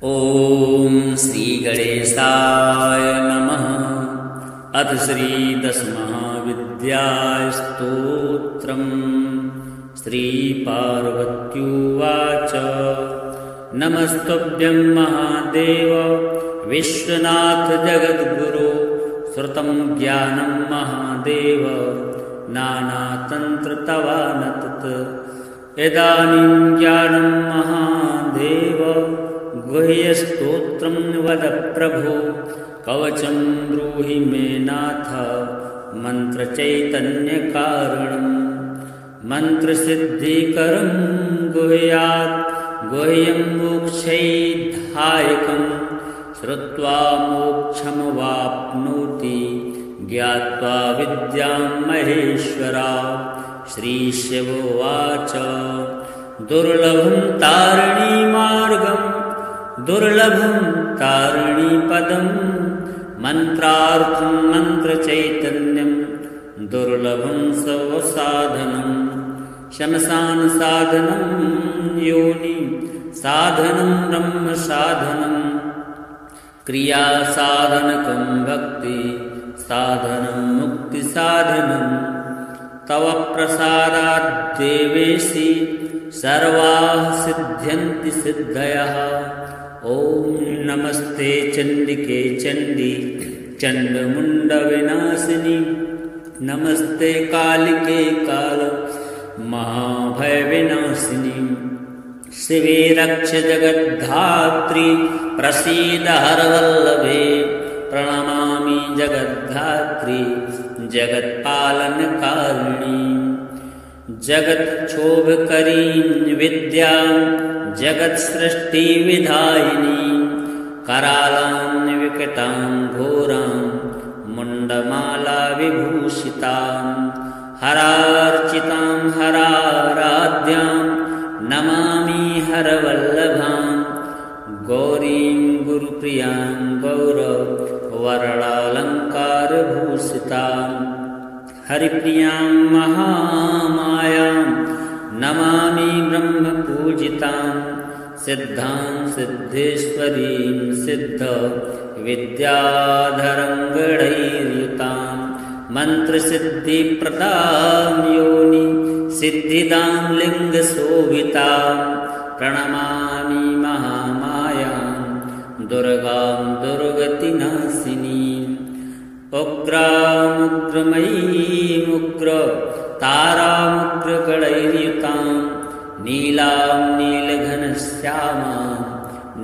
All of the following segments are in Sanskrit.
ॐ श्रीगणेशाय नमः। अथ श्रीदशमहाविद्यास्तोत्रम्। श्रीपार्वत्युवाच नमस्तुभ्यं महादेव विश्वनाथ जगद्गुरो। श्रुतं ज्ञानं महादेव नानातन्त्रतवानतत्। इदानीं ज्ञानं महादेव गुह्यस्तोत्रं वद प्रभो। कवचं ब्रूहि मे नाथ मन्त्रचैतन्यकारणं। मन्त्रसिद्धिकरं गुह्यात् गुह्यं मोक्षैधायकं। श्रुत्वा मोक्षमवाप्नोति ज्ञात्वा विद्यां महेश्वरा। श्रीशिवोवाच दुर्लभं तारिणीमार्गं दुर्लभं तारिणीपदं। मन्त्रार्थं मन्त्रचैतन्यं दुर्लभं स्वसाधनं। शमशानसाधनं योनि साधनं ब्रह्मसाधनं। क्रियासाधनकं भक्ति साधनं मुक्तिसाधनं। तव प्रसादात् देवेशि सर्वाः सिद्ध्यन्ति सिद्धयः। ॐ नमस्ते चण्डिके चण्डी चण्डमुण्डविनाशिनि। नमस्ते कालिके काल महाभयविनाशिनि। शिवे रक्ष जगद्धात्री प्रसीद हरवल्लभे। प्रणमामि जगद्धात्री जगत्पालनकारिणी। जगत्क्षोभकरीं विद्यां जगत्सृष्टिविधायिनी। करालां विकटां घोरां मुण्डमाला विभूषितां। हरार्चितां हराराध्यां नमामि हरवल्लभां। गौरीं गुरुप्रियां गौरवर्णालङ्कारभूषितां। हरिप्रियां महामायां नमामि ब्रह्मपूजितां। सिद्धां सिद्धेश्वरीं सिद्ध विद्याधरं गणैर्युतां। मन्त्रसिद्धिप्रदां योनि सिद्धिदां लिङ्गशोभितां। प्रणमामि महामायां दुर्गां दुर्गतिनाशिनीम्। उग्रामुग्रमयीमुग्र तारामुग्रगणैर्युतां। नीलां नीलघनश्यामां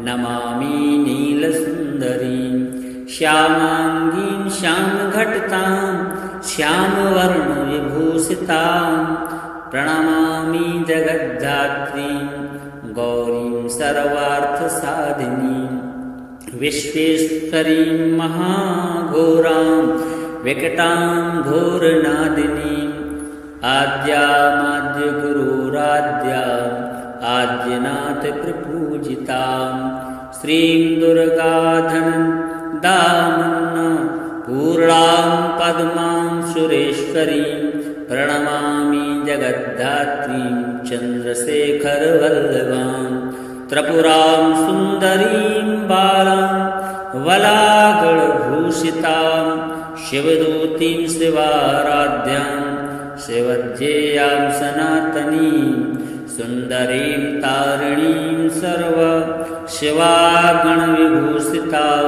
नमामि नीलसुन्दरीं। श्यामाङ्गीं श्यामघटितां श्यामवर्णविभूषितां। प्रणमामि जगद्धात्रीं गौरीं सर्वार्थसाधिनीं। विश्वेश्वरीं महाघोरां विकटां घोरनादिनीम्। आद्यामाद्यगुरुराद्याम् आद्यनाथप्रपूजितां। श्रीं दुर्गाधनदामन्न पूर्णां पद्मां सुरेश्वरीं। प्रणमामि जगद्धात्रीं चन्द्रशेखरवल्लभां। त्रिपुरां सुन्दरीं बालां वलागलभूषितां। शिवदूतीं शिवाराध्यां शिवज्ञेयां सनातनीं। सुन्दरीं तारिणीं सर्व शिवागणविभूषितां।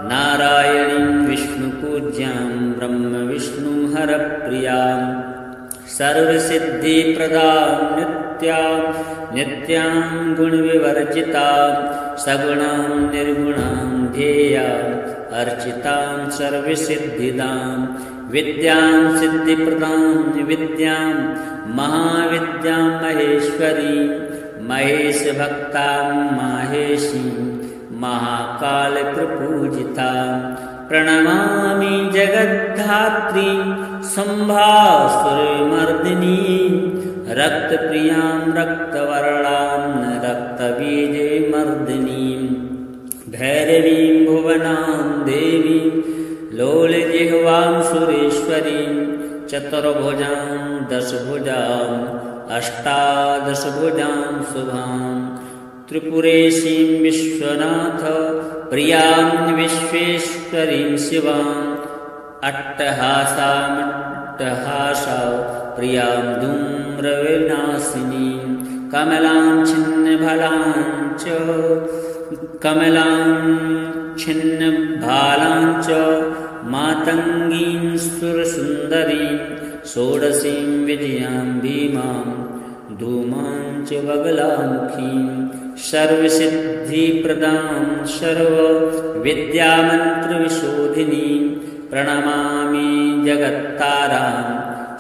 नारायणीं विष्णुपूज्यां ब्रह्मविष्णुं हरप्रियां। सर्वसिद्धिप्रदां नित्यां गुणविवर्जितां। सगुणां निर्गुणां ध्येयां अर्चितां सर्वसिद्धिदां। विद्यां सिद्धिप्रदां विद्यां महाविद्यां महेश्वरीं। महेशभक्तां माहेशीं महाकालप्रपूजितां। प्रणमामि जगद्धात्रीं सम्भासुरमर्दिनीं। रक्तप्रियां रक्तवर्णां रक्तबीजमर्दिनीं। भैरवीं भुवनां देवीं लोलजिह्वां सुरेश्वरीं। चतुर्भुजां दशभुजां अष्टादशभुजां शुभां त्रिपुरेशीं विश्वनाथ प्रियां विश्वेश्वरीं शिवाम् अट्टहासामट्टहासां प्रियां धूम्रविनाशिनीं कमलां छिन्नभालां च मातङ्गीं सुरसुन्दरीं षोडशीं विजयां भीमां धूमां च वगलामुखीं सर्वसिद्धिप्रदां सर्वविद्यामन्त्रविशोधिनीं प्रणमामि जगत्तारां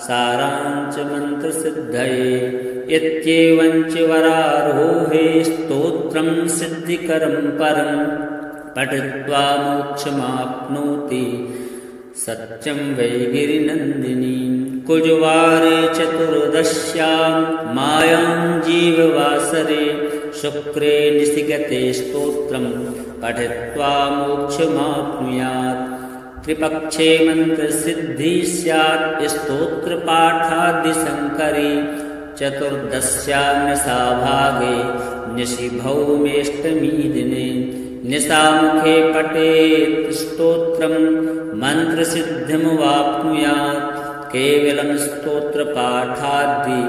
साराञ्च मन्त्रसिद्धये इत्येवञ्च वरारोहे स्तोत्रं सिद्धिकरं परं पठित्वा मोक्षमाप्नोति सत्यं वै गिरिनन्दिनी कुजवारे चतुर्दश्यां मायां जीववासरे शुक्रे निशिगते स्तोत्रं पठित्वा मोक्षमाप्नुयात् त्रिपक्षे मन्त्रसिद्धिः स्यात् स्तोत्रपाठादिशङ्करे चतुर्दश्यां निशाभागे निशिभौमेष्टमी दिने निशामुखे पठेत् स्तोत्रं मन्त्रसिद्धिमवाप्नुयात् केवलं स्तोत्रपाठादि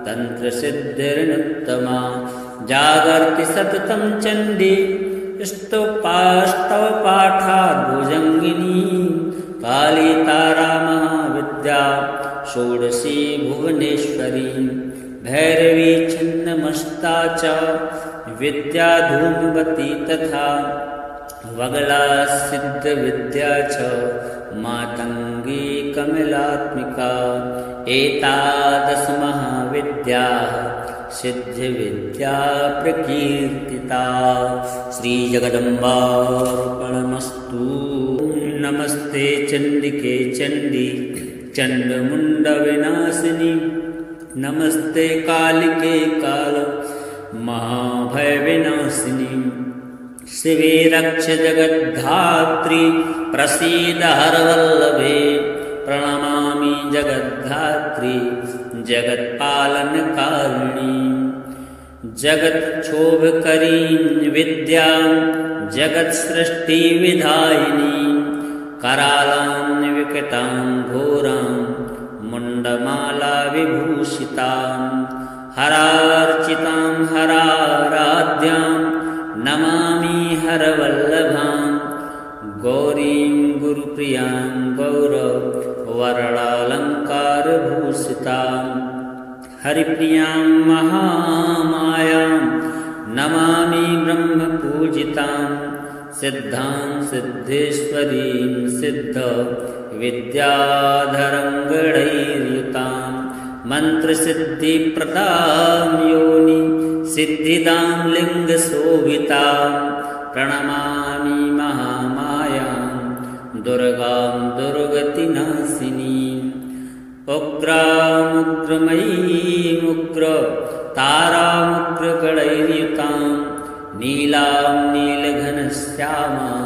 तन्त्रसिद्धिर्नुत्तमा जागर्ति सततं चण्डी स्तवपाठात् भुजङ्गिनी काली तारा महाविद्या षोडशी भुवनेश्वरी भैरवी छिन्नमस्ता च विद्या धूमवती तथा वगला सिद्धविद्या च मातङ्गी कमलात्मिका एतादश महाविद्याः सिद्धिविद्या प्रकीर्तिता श्रीजगदम्बार्पणमस्तु। नमस्ते चण्डिके चण्डी चण्डमुण्डविनाशिनी नमस्ते कालिके काल महाभयविनाशिनी शिवे रक्ष जगद्धात्री प्रसीद हरवल्लभे प्रणमामि जगद्धात्री जगत्पालनकारिणी जगत्क्षोभकरीं विद्यां जगत्सृष्टिविधायिनी करालां विकटां घोरां मुण्डमाला विभूषितां हरार्चितां हराराध्यां नमामि हरवल्लभां गौरीं गुरुप्रियां गौरवर्णालङ्कारभूषितां हरिप्रियां महामायां नमामि ब्रह्मपूजितां सिद्धां सिद्धेश्वरीं सिद्धविद्याधरङ्गणैर्युतां मन्त्रसिद्धिप्रदां योनि सिद्धिदां लिङ्गशोभितां प्रणमामि महामायां दुर्गां दुर्गतिनाशिनीम् उग्रामुग्रमयीमुग्र तारामुग्रगणैर्युतां नीलां नीलघनश्यामां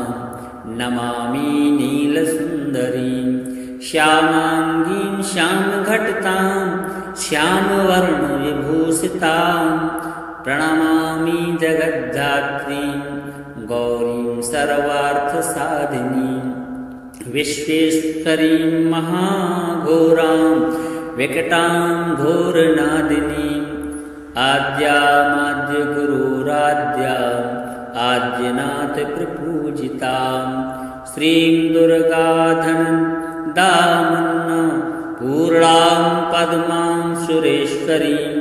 नमामि नीलसुन्दरीं श्यामाङ्गीं श्यामघटितां श्यामवर्णविभूषितां प्रणमामि जगद्धात्रीं गौरीं सर्वार्थसाधिनीं विश्वेश्वरीं महाघोरां विकटां घोरनादिनीं आद्यामाद्यगुरुराद्याम् आद्यनाथप्रपूजितां श्रीं दुर्गाधनदामन्न पूर्णां पद्मां सुरेश्वरीं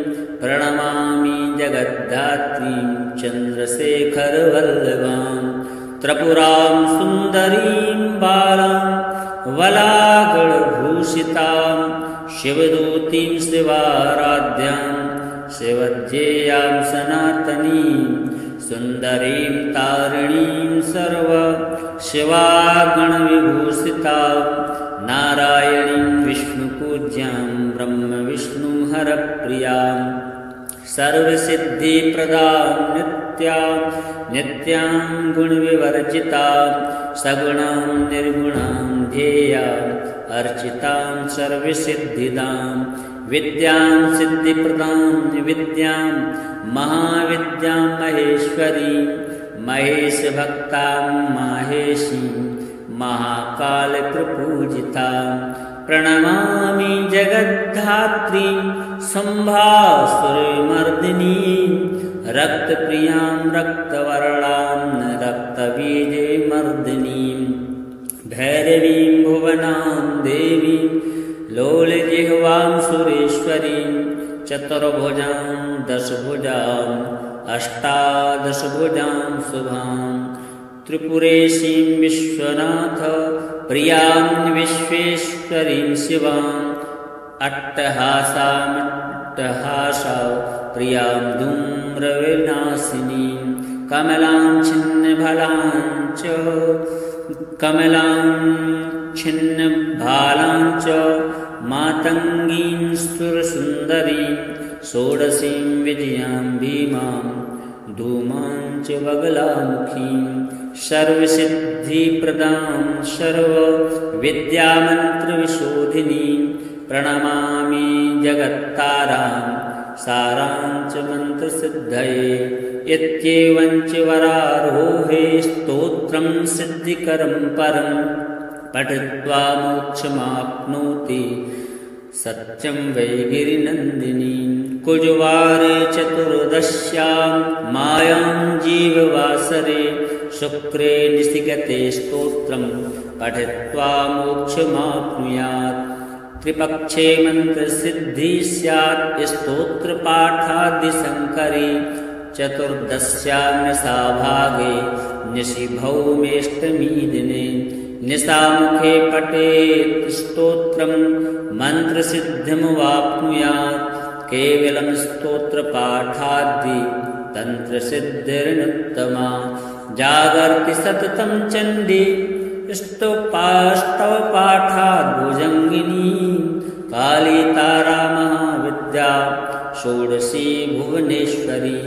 प्रणमामि जगद्धात्रीं चन्द्रशेखरवल्लभां त्रिपुरां सुन्दरीं बालां वलागलभूषितां शिवदूतीं शिवाराध्यां शिवज्ञेयां सनातनीं सुन्दरीं तारिणीं सर्व शिवागणविभूषितां नारायणीं विष्णुपूज्यां ब्रह्मविष्णुहरप्रियां सर्वसिद्धिप्रदां नित्यां गुणविवर्जितां सगुणां निर्गुणां ध्येयां अर्चितां सर्वसिद्धिदां विद्यां सिद्धिप्रदां विद्यां महाविद्यां महेश्वरीं महेशभक्तां माहेशीं महाकालप्रपूजितां प्रणमामि जगद्धात्रीं सम्भासुरमर्दिनीं रक्तप्रियां रक्तवर्णां रक्तबीजमर्दिनीं भैरवीं भुवनां देवीं लोलजिह्वां सुरेश्वरीं चतुर्भुजां दशभुजां अष्टादशभुजां शुभां त्रिपुरेशीं विश्वनाथ प्रियां विश्वेश्वरीं शिवां अट्टहासा प्रियां धूम्रविनाशिनीं कमलां छिन्नभालां च मातङ्गीं सुरसुन्दरीं षोडशीं विजयां भीमां धूमां च बगलामुखीं सर्वसिद्धिप्रदां सर्वविद्यामन्त्रविशोधिनीं प्रणमामि जगत्तारां सारां च मन्त्रसिद्धये इत्येवं च वरारोहे स्तोत्रं सिद्धिकरं परं पठित्वा मोक्षमाप्नोति सत्यं वै गिरिनन्दिनीं कुजवारे चतुर्दश्यां मायां जीववासरे शुक्रे निशिगते स्तोत्रं पठित्वा मोक्षमाप्नुयात् त्रिपक्षे मन्त्रसिद्धिः स्यात् स्तोत्रपाठादिशङ्करे चतुर्दश्यां निशाभागे निशिभौमेष्टमी दिने निशामुखे पठेत् स्तोत्रं मन्त्रसिद्धिमवाप्नुयात् केवलं स्तोत्रपाठादि तन्त्रसिद्धिर्नुत्तमा जागर्ति सततं चण्डी स्तवपाठात् भुजङ्गिनी काली तारा महाविद्या षोडशी भुवनेश्वरी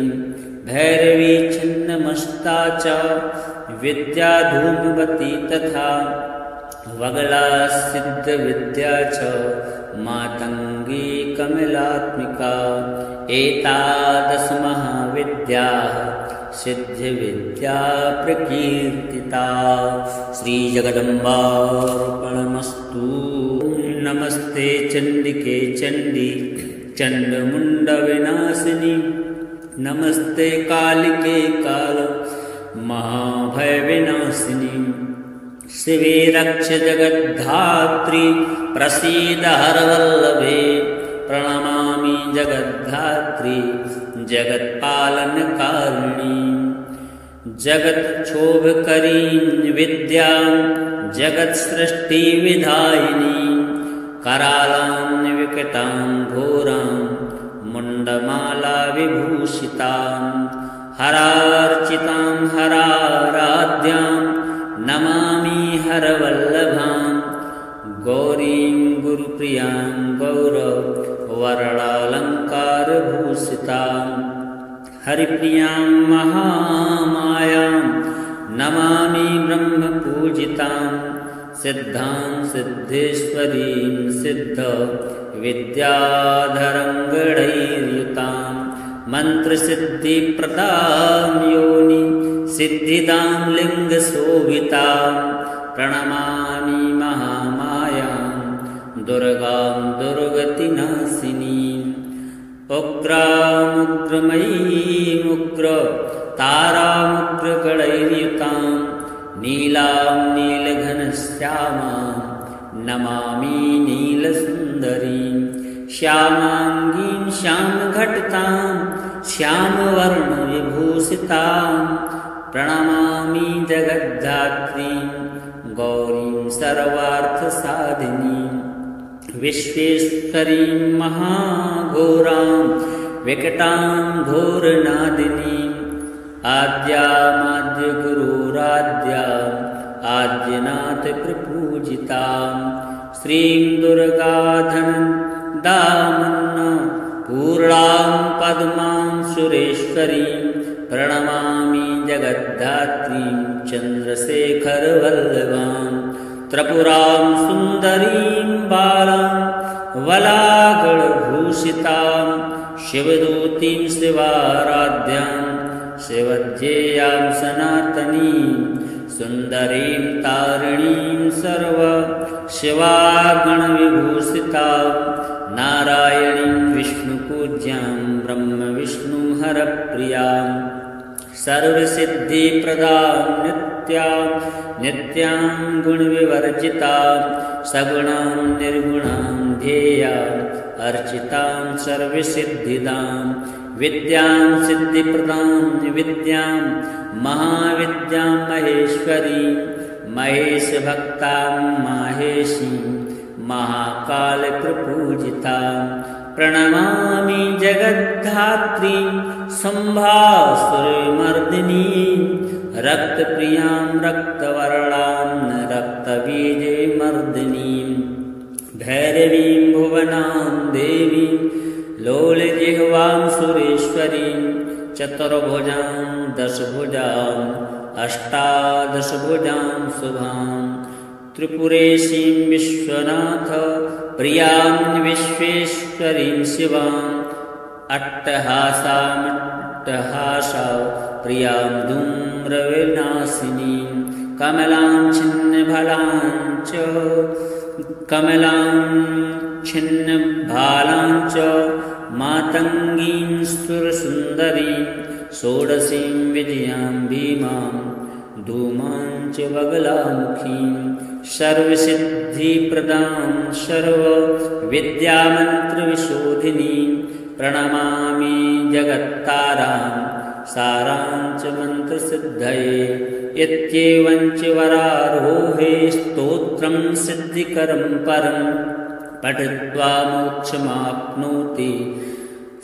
भैरवी छिन्नमस्ता च विद्या धूमवती तथा वगला सिद्धविद्या च मातङ्गी कमलात्मिका एतादश महाविद्याः सिद्धिविद्या प्रकीर्तिता श्रीजगदम्बार्पणमस्तु। नमस्ते चण्डिके चण्डी चण्डमुण्डविनाशिनी नमस्ते कालिके काल महाभयविनाशिनी शिवे रक्ष जगद्धात्री प्रसीद हरवल्लभे प्रणमामि जगद्धात्री जगत्पालनकारिणी जगत्क्षोभकरीं विद्यां जगत्सृष्टिविधायिनी करालां विकटां घोरां मुण्डमाला विभूषितां हरार्चितां हराराध्यां नमामि हरवल्लभां गौरीं गुरुप्रियां गौरवर्णालङ्कारभूषितां हरिप्रियां महामायां नमामि ब्रह्मपूजितां सिद्धां सिद्धेश्वरीं सिद्धविद्याधरङ्गणैर्युतां मन्त्रसिद्धिप्रदां योनि सिद्धिदां लिङ्गशोभितां प्रणमामि महामायां दुर्गां दुर्गतिनाशिनीम् उग्रामुग्रमयीमुग्र तारामुग्रगणैर्युतां नीलां नीलघनश्यामां नमामि नीलसुन्दरीं श्यामाङ्गीं श्यामघटितां श्यामवर्णविभूषितां प्रणमामि जगद्धात्रीं गौरीं सर्वार्थसाधिनीं विश्वेश्वरीं महाघोरां विकटां घोरनादिनीम् आद्यामाद्यगुरुराद्याम् आद्यनाथप्रपूजितां श्रीं दुर्गाधनदामन्न पूर्णां पद्मां सुरेश्वरीं प्रणमामि जगद्धात्रीं चन्द्रशेखरवल्लभां त्रिपुरां सुन्दरीं बालां वलागलभूषितां शिवदूतीं शिवाराध्यां शिवज्ञेयां सनातनीं सुन्दरीं तारिणीं सर्व शिवागणविभूषितां नारायणीं विष्णुपूज्यां ब्रह्मविष्णुहरप्रियां सर्वसिद्धिप्रदां नित्यां गुणविवर्जितां सगुणां निर्गुणां ध्येयाम् अर्चितां सर्वसिद्धिदां विद्यां सिद्धिप्रदां विद्यां महाविद्यां महेश्वरीं महेशभक्तां माहेशीं महाकालप्रपूजितां प्रणमामि जगद्धात्रीं सम्भासुरमर्दिनीं रक्तप्रियां रक्तवर्णां रक्तबीजमर्दिनीं भैरवीं भुवनां देवीं लोलजिह्वां सुरेश्वरीं चतुर्भुजां दशभुजां अष्टादशभुजां शुभां त्रिपुरेशीं विश्वनाथ प्रियां विश्वेश्वरीं शिवां अट्टहासां प्रियां धूम्रविनाशिनीं कमलां छिन्नभालां च मातङ्गीं सुरसुन्दरीं षोडशीं विजयां भीमां धूमां च बगलामुखीं सर्वसिद्धिप्रदां सर्वविद्यामन्त्रविशोधिनीं प्रणमामि जगत्तारां सारां च मन्त्रसिद्धये इत्येवं च वरारोहे स्तोत्रं सिद्धिकरं परं पठित्वा मोक्षमाप्नोति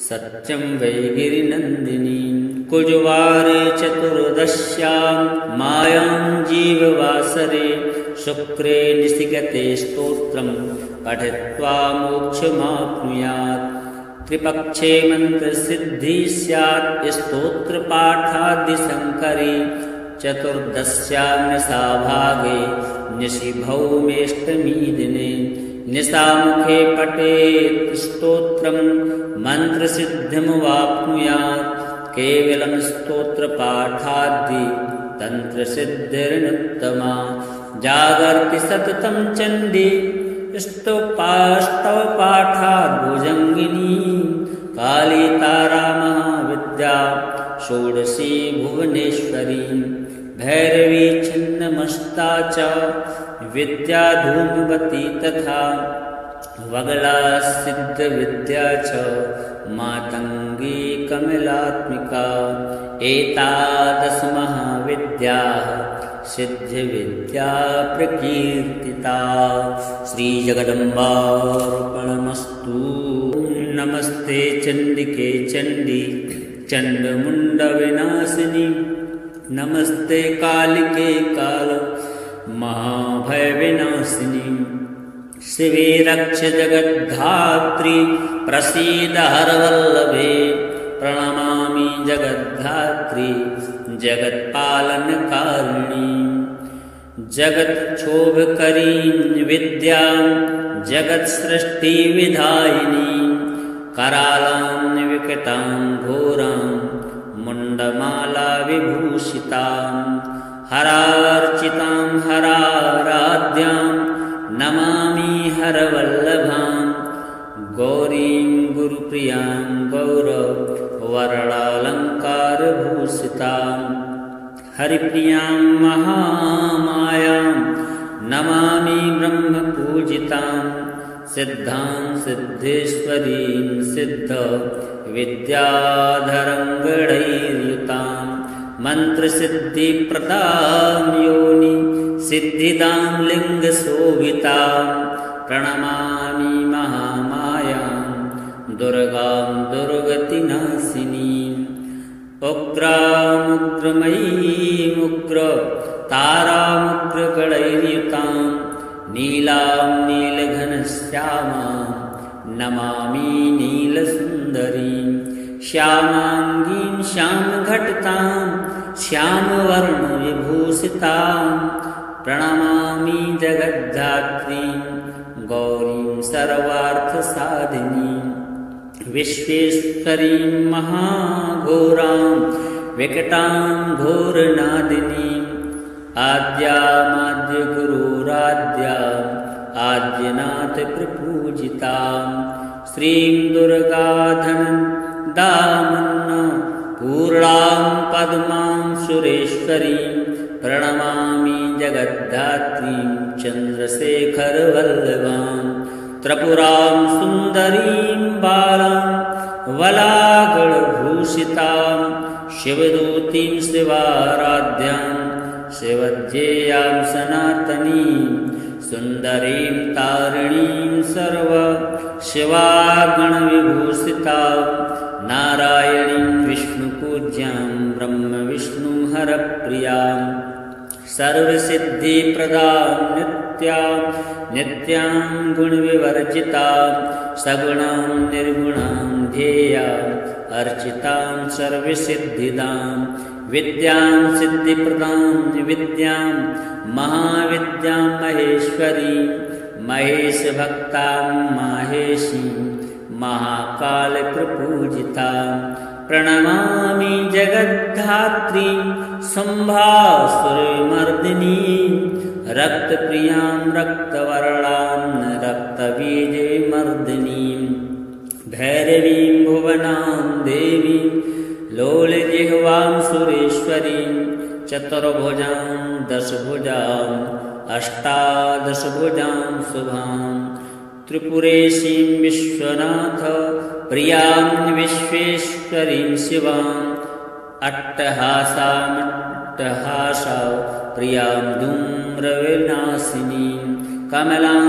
सत्यं वै गिरिनन्दिनीं कुजवारे चतुर्दश्यां मायां जीववासरे शुक्रे निशिगते स्तोत्रं पठित्वा मोक्षमाप्नुयात् त्रिपक्षे मन्त्रसिद्धिः स्यात् स्तोत्रपाठादिशङ्करे चतुर्दश्यां निशाभागे निशिभौमेष्टमी दिने निशामुखे पठेत् स्तोत्रं मन्त्रसिद्धिमवाप्नुयात् केवलं स्तोत्रपाठादि तन्त्रसिद्धिरनुत्तमा जागर्ति सततं चण्डी स्तवपाठात् भुजङ्गिनी काली तारा महाविद्या षोडशी भुवनेश्वरी भैरवी छिन्नमस्ता च विद्या धूमवती तथा वगला सिद्धविद्या च मातङ्गी कमलात्मिका एतादश महाविद्याः सिद्धिविद्या प्रकीर्तिता श्रीजगदम्बार्पणमस्तु। नमस्ते चण्डिके चण्डी चण्डमुण्डविनाशिनी नमस्ते कालिके काल महाभयविनाशिनी शिवे रक्ष जगद्धात्री प्रसीद हरवल्लभे प्रणमामि जगद्धात्री जगत्पालनकारिणी जगत्क्षोभकरीं विद्यां जगत्सृष्टिविधायिनी करालां विकटां घोरां मुण्डमाला विभूषितां हरार्चितां हराराध्यां नमामि हरवल्लभां गौरीं गुरुप्रियां गौरवर्णालङ्कारभूषितां हरिप्रियां महामायां नमामि ब्रह्मपूजितां सिद्धां सिद्धेश्वरीं सिद्धविद्याधरङ्गणैर्युतां मन्त्रसिद्धिप्रदां योनि सिद्धिदां लिङ्गशोभितां प्रणमामि महामायां दुर्गां दुर्गतिनाशिनीम् उग्रामुग्रमयीमुग्र तारामुग्रगणैर्युतां नीलां नीलघनश्यामां नमामि नीलसुन्दरीं श्यामाङ्गीं श्यामघटितां श्यामवर्णविभूषितां प्रणमामि जगद्धात्रीं गौरीं सर्वार्थसाधिनीं विश्वेश्वरीं महाघोरां विकटां घोरनादिनीम् आद्यामाद्यगुरुराद्याम् आद्यनाथप्रपूजितां श्रीं दुर्गाधनदामन्न पूर्णां पद्मां सुरेश्वरीं प्रणमामि जगद्धात्रीं चन्द्रशेखरवल्लभां त्रिपुरां सुन्दरीं बालां वलागलभूषितां शिवदूतीं शिवाराध्यां शिवज्ञेयां सनातनीं सुन्दरीं तारिणीं सर्व शिवागणविभूषितां नारायणीं विष्णुपूज्यां ब्रह्मविष्णुहरप्रियां सर्वसिद्धिप्रदां नित्यां गुणविवर्जितां सगुणां निर्गुणां ध्येयाम् अर्चितां सर्वसिद्धिदां विद्यां सिद्धिप्रदां विद्यां महाविद्यां महेश्वरीं महेशभक्तां माहेशीं महाकालप्रपूजितां प्रणमामि जगद्धात्रीं सम्भासुरमर्दिनीं रक्तप्रियां रक्तवर्णां रक्तबीजमर्दिनीं भैरवीं भुवनां देवीं लोलजिह्वां सुरेश्वरीं चतुर्भुजां दशभुजां अष्टादशभुजां शुभां त्रिपुरेशीं विश्वनाथ प्रियां विश्वेश्वरीं शिवां अट्टहासा प्रियां धूम्रविनाशिनीं कमलां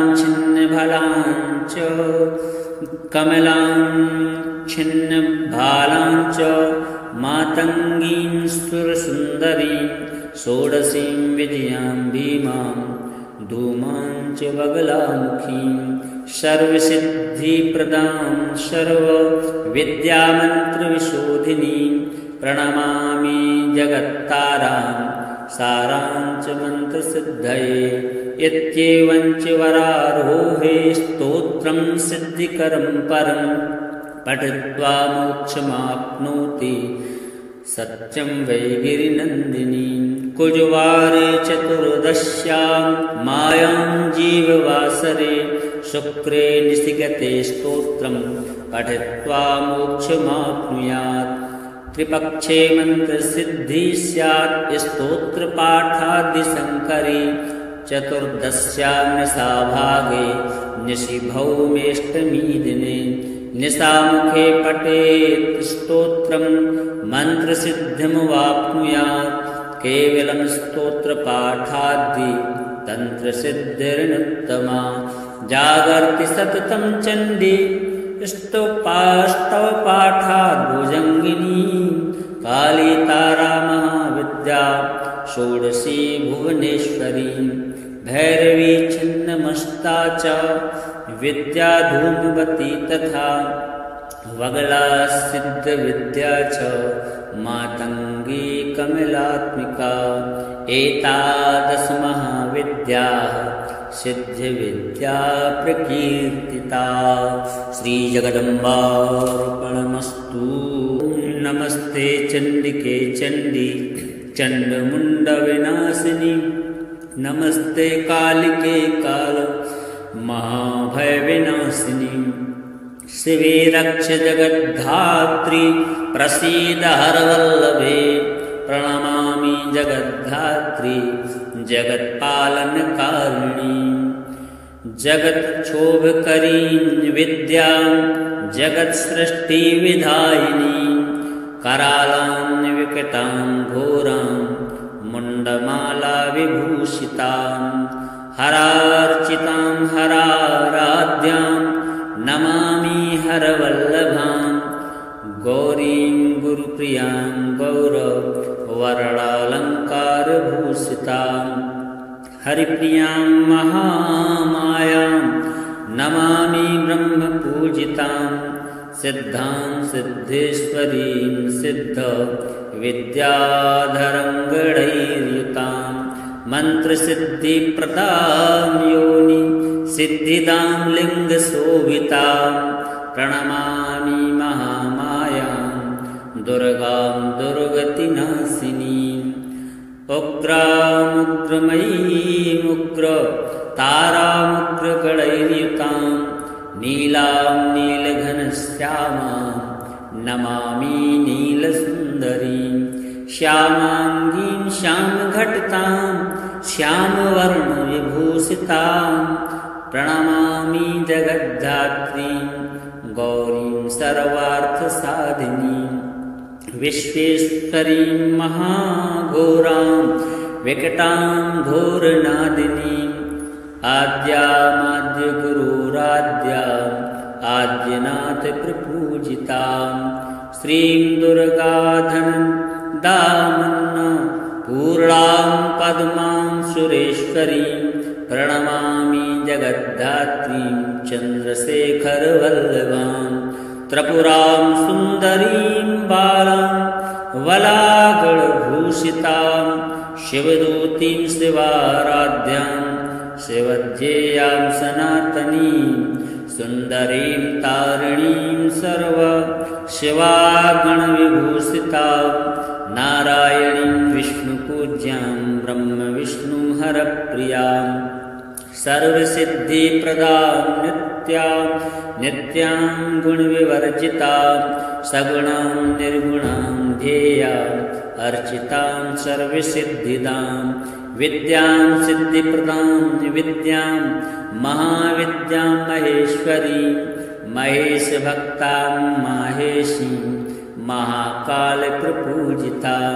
छिन्नभालां च मातङ्गीं सुरसुन्दरीं षोडशीं विजयां भीमां धूमां च बगलामुखीं सर्वसिद्धिप्रदां सर्वविद्यामन्त्रविशोधिनीं प्रणमामि जगत्तारां सारां च मन्त्रसिद्धये इत्येवं च वरारोहे स्तोत्रं सिद्धिकरं परं पठित्वा मोक्षमाप्नोति सत्यं वै गिरिनन्दिनी कुजवारे चतुर्दश्यां मायां जीववासरे शुक्रे निशिगते स्तोत्रं पठित्वा मोक्षमाप्नुयात् त्रिपक्षे मन्त्रसिद्धिः स्यात् स्तोत्रपाठादिशङ्करे चतुर्दश्यां निशाभागे निशिभौमेष्टमी दिने निशामुखे पठेत् स्तोत्रं मन्त्रसिद्धिमवाप्नुयात् केवलं स्तोत्रपाठादि तन्त्रसिद्धिर्नुत्तमा जागर्ति सततं चण्डी स्तवपाठात् भुजङ्गिनी काली तारा महाविद्या षोडशी भुवनेश्वरी भैरवी छिन्नमस्ता च विद्या धूमवती तथा वगला सिद्धविद्या च मातङ्गी कमलात्मिका एतादश महाविद्याः सिद्धिविद्या प्रकीर्तिता श्रीजगदम्बार्पणमस्तु। नमस्ते चण्डिके चण्डी चण्डमुण्डविनाशिनी नमस्ते कालिके काल महाभयविनाशिनी शिवे रक्ष जगद्धात्री प्रसीद हरवल्लभे प्रणमामि जगद्धात्री जगत्पालनकारिणी जगत्क्षोभकरीं विद्यां जगत्सृष्टिविधायिनी करालां विकटां घोरां मुण्डमाला विभूषितां हरार्चितां हराराध्यां नमामि हरवल्लभां गौरीं गुरुप्रियां गौरवर्णालङ्कारभूषितां हरिप्रियां महामायां नमामि ब्रह्मपूजितां सिद्धां सिद्धेश्वरीं सिद्धविद्याधरङ्गणैर्युतां मन्त्रसिद्धिप्रदां योनि सिद्धिदां लिङ्गशोभितां प्रणमामि महामायां दुर्गां दुर्गतिनाशिनीम् उग्रामुग्रमयीमुग्र तारामुग्रगणैर्युतां नीलां नीलघनश्यामां नमामि नीलसुन्दरीं श्यामाङ्गीं श्यामघटितां श्यामवर्णविभूषितां प्रणमामि जगद्धात्रीं गौरीं सर्वार्थसाधिनीं विश्वेश्वरीं महाघोरां विकटां घोरनादिनीम् आद्यामाद्यगुरुराद्याम् आद्यनाथप्रपूजितां श्रीं दुर्गाधनदामन्न पूर्णां पद्मां सुरेश्वरीं प्रणमामि जगद्धात्रीं चन्द्रशेखरवल्लभां त्रिपुरां सुन्दरीं बालां वलागलभूषितां शिवदूतीं शिवाराध्यां शिवज्ञेयां सनातनीं सुन्दरीं तारिणीं सर्व शिवागणविभूषितां नारायणीं विष्णुपूज्यां ब्रह्मविष्णुहरप्रियां सर्वसिद्धिप्रदां नित्यां गुणविवर्जितां सगुणां निर्गुणां ध्येयाम् अर्चितां सर्वसिद्धिदां विद्यां सिद्धिप्रदां विद्यां महाविद्यां महेश्वरीं महेशभक्तां माहेशीं महाकालप्रपूजितां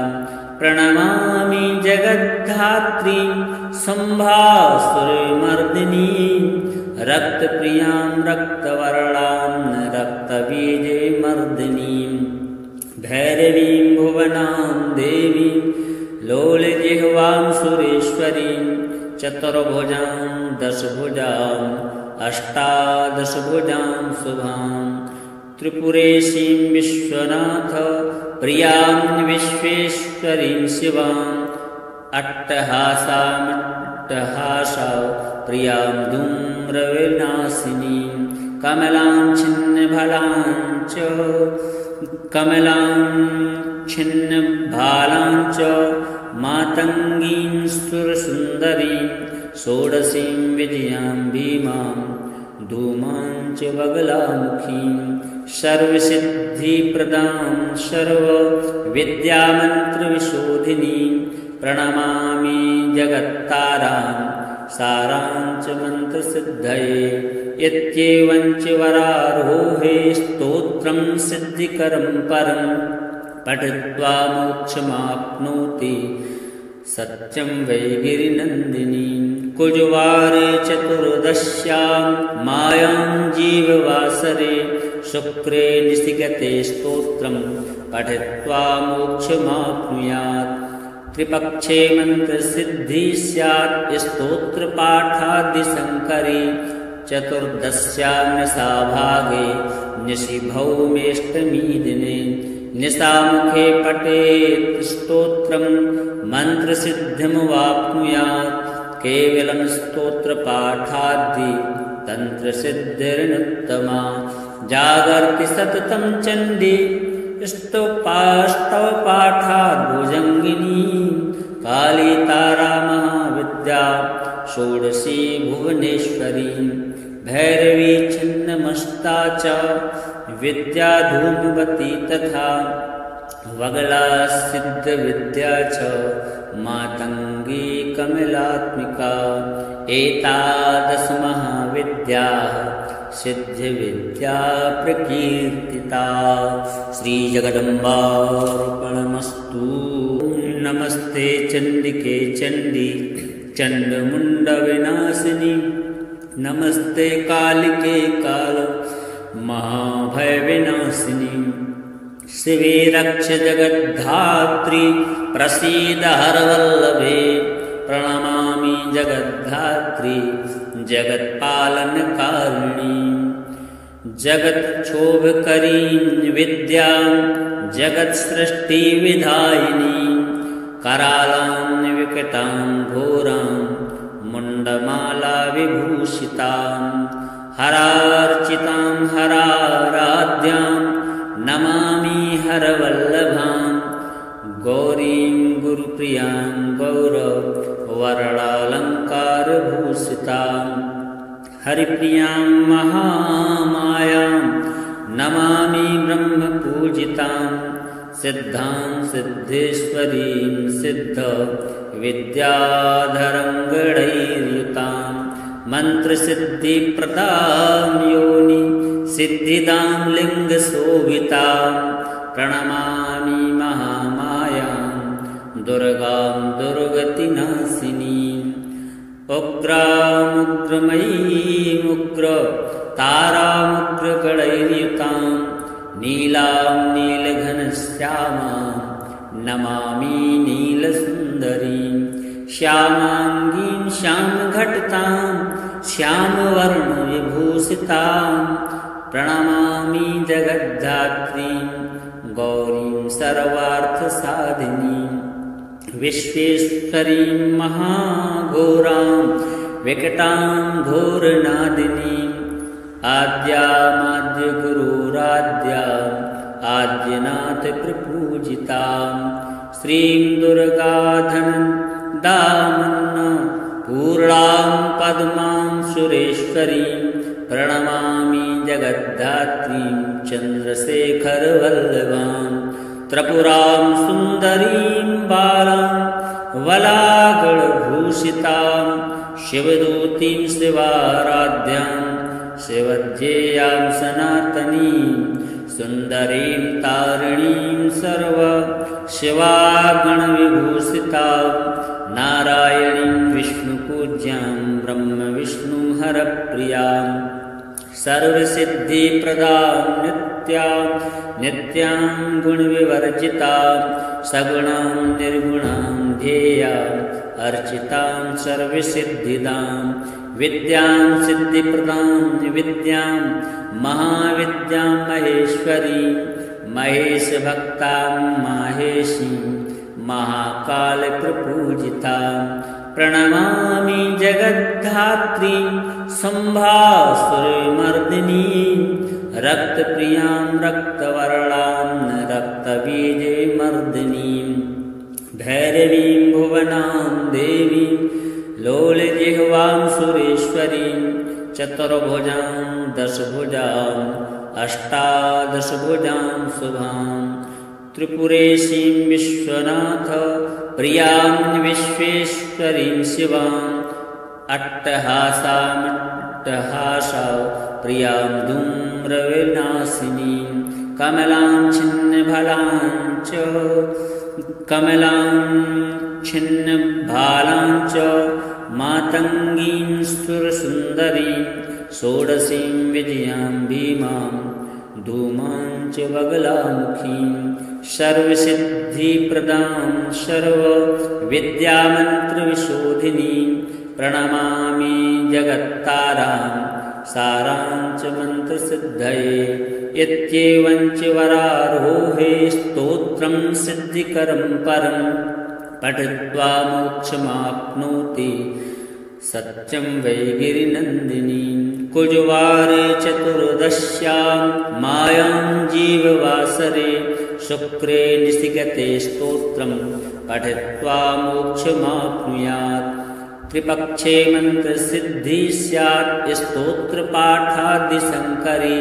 प्रणमामि जगद्धात्रीं सम्भासुरमर्दिनीं रक्तप्रियां रक्तवर्णां रक्तबीजमर्दिनीं भैरवीं भुवनां देवीं लोलजिह्वां सुरेश्वरीं चतुर्भुजां दशभुजां अष्टादशभुजां शुभां त्रिपुरेशीं विश्वनाथ प्रियां विश्वेश्वरीं शिवां अट्टहासां प्रियां धूम्रविनाशिनीं कमलां छिन्नभालां च मातङ्गीं सुरसुन्दरीं षोडशीं विजयां भीमां धूमां च बगलामुखीं सर्वसिद्धिप्रदां सर्वविद्यामन्त्रविशोधिनीं प्रणमामि जगत्तारां सारां च मन्त्रसिद्धये इत्येवं च वरारोहे स्तोत्रं सिद्धिकरं परं पठित्वा मोक्षमाप्नोति सत्यं वै गिरिनन्दिनीं कुजवारे चतुर्दश्यां मायां जीववासरे शुक्रे निशिगते स्तोत्रं पठित्वा मोक्षमाप्नुयात् त्रिपक्षे मन्त्रसिद्धिः स्यात् स्तोत्रपाठादिशङ्करे चतुर्दश्यां निशाभागे निशिभौमेष्टमी दिने निशामुखे पठेत् स्तोत्रं मन्त्रसिद्धिमवाप्नुयात् केवलं स्तोत्रपाठादि तन्त्रसिद्धिरनुत्तमा जागर्ति सततं चण्डी स्तवपाठात् भुजङ्गिनी काली तारा महाविद्या षोडशी भुवनेश्वरी भैरवी छिन्नमस्ता च विद्या धूमवती तथा वगला सिद्धविद्या च मातङ्गी कमलात्मिका एतादश महाविद्याः सिद्धिविद्या प्रकीर्तिता श्रीजगदम्बार्पणमस्तु। नमस्ते चण्डिके चण्डी चण्डमुण्डविनाशिनी नमस्ते कालिके काल महाभयविनाशिनी शिवे रक्ष जगद्धात्री प्रसीद हरवल्लभे प्रणमामि जगद्धात्री जगत्पालनकारिणी जगत्क्षोभकरीं विद्यां जगत्सृष्टिविधायिनी करालां विकटां घोरां मुण्डमाला विभूषितां हरार्चितां हराराध्यां नमामि हरवल्लभां गौरीं गुरुप्रियां गौरवर्णालङ्कारभूषितां हरिप्रियां महामायां नमामि ब्रह्मपूजितां सिद्धां सिद्धेश्वरीं सिद्धविद्याधरङ्गणैर्युतां मन्त्रसिद्धिप्रदां योनि सिद्धिदां लिङ्गशोभितां प्रणमामि महामायां दुर्गां दुर्गतिनाशिनीम् उग्रामुग्रमयीमुग्र तारामुग्रगणैर्युतां नीलां नीलघनश्यामां नमामि नीलसुन्दरीं श्यामाङ्गीं श्यामघटितां श्यामवर्णविभूषितां प्रणमामि जगद्धात्रीं गौरीं सर्वार्थसाधिनीं विश्वेश्वरीं महाघोरां विकटां घोरनादिनीम् आद्यामाद्यगुरुराद्याम् आद्यनाथप्रपूजितां श्रीं दुर्गाधनदामन्न पूर्णां पद्मां सुरेश्वरीं प्रणमामि जगद्धात्रीं चन्द्रशेखरवल्लभां त्रिपुरां सुन्दरीं बालां वलागलभूषितां शिवदूतीं शिवाराध्यां शिवज्ञेयां सनातनीं सुन्दरीं तारिणीं सर्व शिवागणविभूषितां नारायणीं विष्णुपूज्यां ब्रह्मविष्णुहरप्रियां सर्वसिद्धिप्रदां नित्यां गुणविवर्जितां सगुणां निर्गुणां ध्येयां अर्चितां सर्वसिद्धिदां विद्यां सिद्धिप्रदां विद्यां महाविद्यां महेश्वरीं महेशभक्तां माहेशीं महाकालप्रपूजितां प्रणमामि जगद्धात्रीं सम्भासुरमर्दिनीं रक्तप्रियां रक्तवर्णां रक्तबीजमर्दिनीं भैरवीं भुवनां देवीं लोलजिह्वां सुरेश्वरीं चतुर्भुजां दशभुजां अष्टादशभुजां शुभां त्रिपुरेशीं विश्वनाथ प्रियां विश्वेश्वरीं शिवां अट्टहासा प्रियां धूम्रविनाशिनीं कमलां छिन्नभालां च मातङ्गीं सुरसुन्दरीं षोडशीं विजयां भीमां धूमां च बगलामुखीं सर्वसिद्धिप्रदां सर्वविद्यामन्त्रविशोधिनीं प्रणमामि जगत्तारां सारां च मन्त्रसिद्धये इत्येवं च वरारोहे स्तोत्रं सिद्धिकरं परं पठित्वा मोक्षमाप्नोति सत्यं वै गिरिनन्दिनीं कुजवारे चतुर्दश्यां मायां जीववासरे शुक्रे निशिगते स्तोत्रं पठित्वा मोक्षमाप्नुयात् त्रिपक्षे मन्त्रसिद्धिः स्यात् स्तोत्रपाठादिशङ्करे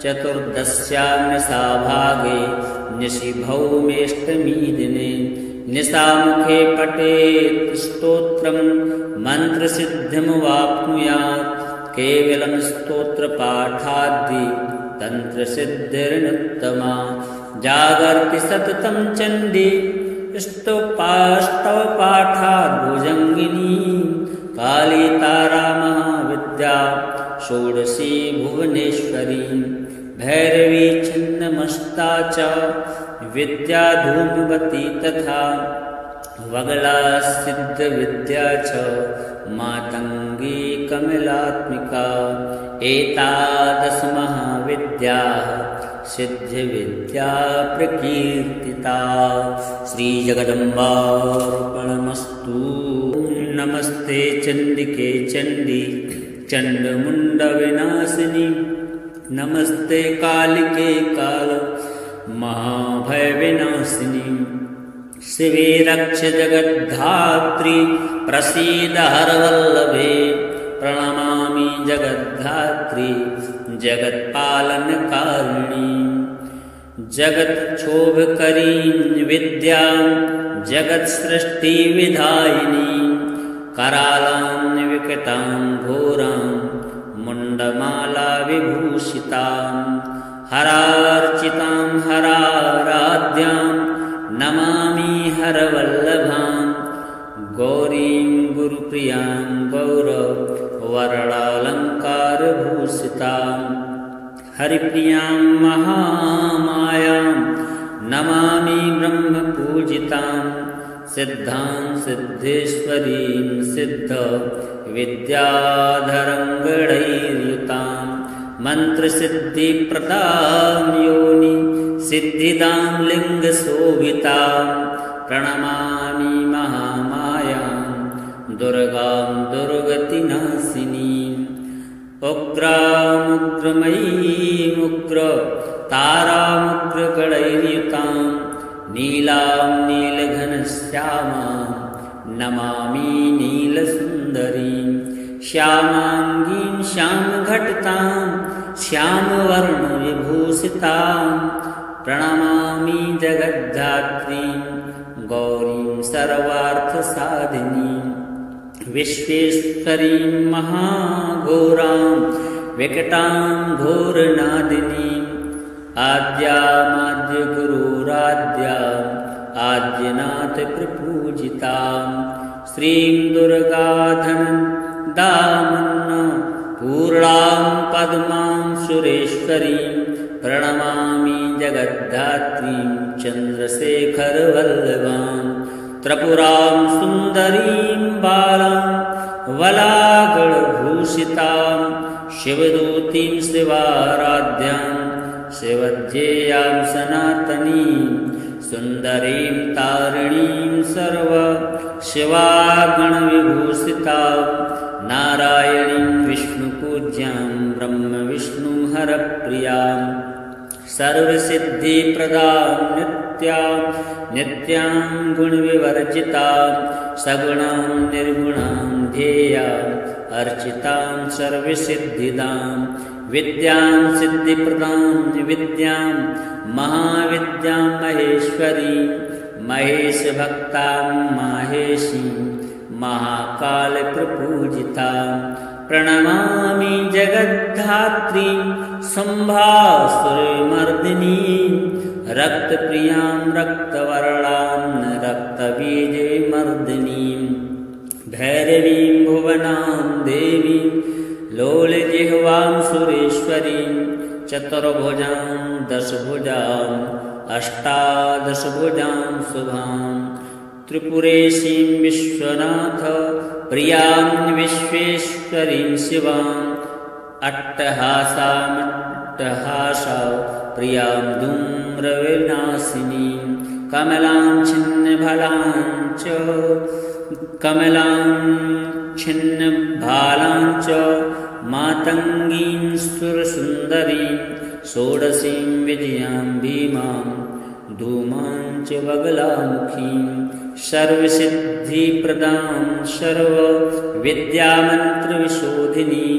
चतुर्दश्यां निशाभागे निशिभौमेष्टमी दिने निशामुखे पठेत् स्तोत्रं मन्त्रसिद्धिमवाप्नुयात् केवलं स्तोत्रपाठादि तन्त्रसिद्धिर्नुत्तमा जागर्ति सततं चण्डी स्तवपाठात् भुजङ्गिनी काली तारा महाविद्या षोडशी भुवनेश्वरी भैरवी छिन्नमस्ता च विद्या धूमवती तथा वगला सिद्धविद्या च मातङ्गी कमलात्मिका एतादश महाविद्याः सिद्धिविद्या प्रकीर्तिता श्रीजगदम्बार्पणमस्तु। नमस्ते चंडिके चंडी चंडमुंडविनाशिनी नमस्ते कालिके काल महाभयविनाशिनी शिवे रक्ष जगद्धात्री प्रसीद हरवल्लभे प्रणमामि जगद्धात्री जगत्पालनकारिणी जगत्क्षोभकरीं विद्यां जगत्सृष्टिविधायिनी करालां विकटां घोरां मुण्डमाला विभूषितां हरार्चितां हराराध्यां नमामि हरवल्लभां गौरीं गुरुप्रियां गौरवरणालङ्कारभूषितां हरिप्रियां महामायां नमामि ब्रह्मपूजितां सिद्धां सिद्धेश्वरीं सिद्धविद्याधरङ्गणैर्युतां मन्त्रसिद्धिप्रदां योनि सिद्धिदां लिङ्गशोभितां प्रणमामि महामायां दुर्गां दुर्गतिनाशिनीम् उग्रामुग्रमयीमुग्र तारामुग्रगणैर्युतां नीलां नीलघनश्यामां नमामि नीलसुन्दरीं श्यामाङ्गीं श्यामघटितां श्यामवर्णविभूषितां प्रणमामि जगद्धात्रीं गौरीं सर्वार्थसाधिनीं विश्वेश्वरीं महाघोरां विकटां घोरनादिनीम् आद्यामाद्यगुरुराद्याम् आद्यनाथप्रपूजितां श्रीं दुर्गाधनदामन्न पूर्णां पद्मां सुरेश्वरीं प्रणमामि जगद्धात्रीं चन्द्रशेखरवल्लभां त्रिपुरां सुन्दरीं बालां वलागलभूषितां शिवदूतीं शिवाराध्यां शिवज्ञेयां सनातनीं सुन्दरीं तारिणीं सर्व शिवागणविभूषितां नारायणीं विष्णुपूज्यां ब्रह्मविष्णुहरप्रियां सर्वसिद्धिप्रदां नित्यां गुणविवर्जितां सगुणां निर्गुणां ध्येयां अर्चितां सर्वसिद्धिदां विद्यां सिद्धिप्रदां विद्यां महाविद्यां महेश्वरीं महेशभक्तां माहेशीं महाकालप्रपूजितां प्रणमामि जगद्धात्रीं सम्भासुरमर्दिनीं रक्तप्रियां रक्तवर्णां रक्तबीजमर्दिनीं भैरवीं भुवनां देवीं लोलजिह्वां सुरेश्वरीं चतुर्भुजां दशभुजां अष्टादशभुजां शुभां त्रिपुरेशीं विश्वनाथ प्रियां विश्वेश्वरीं शिवां अट्टहासा प्रियां धूम्रविनाशिनीं कमलां छिन्नभालां च मातङ्गीं सुरसुन्दरीं षोडशीं विजयां भीमां धूमां च बगलामुखीं सर्वसिद्धिप्रदां सर्वविद्यामन्त्रविशोधिनीं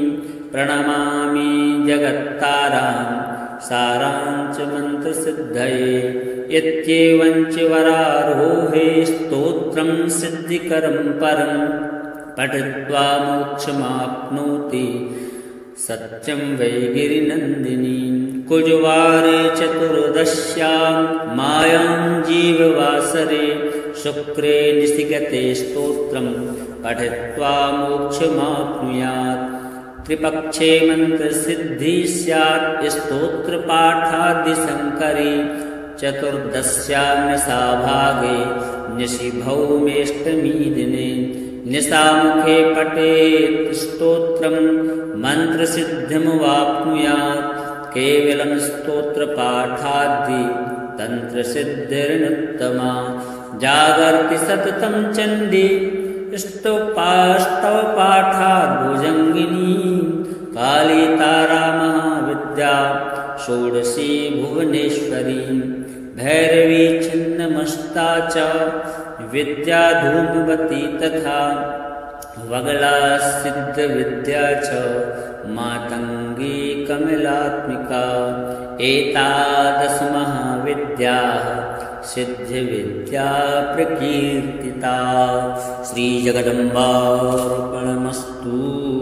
प्रणमामि जगत्तारां सारां च मन्त्रसिद्धये इत्येवं च वरारोहे स्तोत्रं सिद्धिकरं परं पठित्वा मोक्षमाप्नोति सत्यं वै गिरिनन्दिनी कुजवारे चतुर्दश्यां मायां जीववासरे शुक्रे निशिगते स्तोत्रं पठित्वा मोक्षमाप्नुयात् त्रिपक्षे मन्त्रसिद्धिः स्यात् स्तोत्रपाठादिशङ्करे चतुर्दश्यां निशाभागे निशिभौमेष्टमी दिने निशामुखे पठेत् स्तोत्रं मन्त्रसिद्धिमवाप्नुयात् केवलं स्तोत्रपाठादि तन्त्रसिद्धिर्नुत्तमा जागर्ति सततं चण्डी स्तव पाठाद्भुजङ्गिनी काली तारा महाविद्या षोडशी भुवनेश्वरी भैरवी छिन्नमस्ता च विद्या धूमवती तथा वगला सिद्धविद्या च मातङ्गी कमलात्मिका एतादश महाविद्याः सिद्धिविद्या प्रकीर्तिता। श्रीजगदम्बार्पणमस्तु।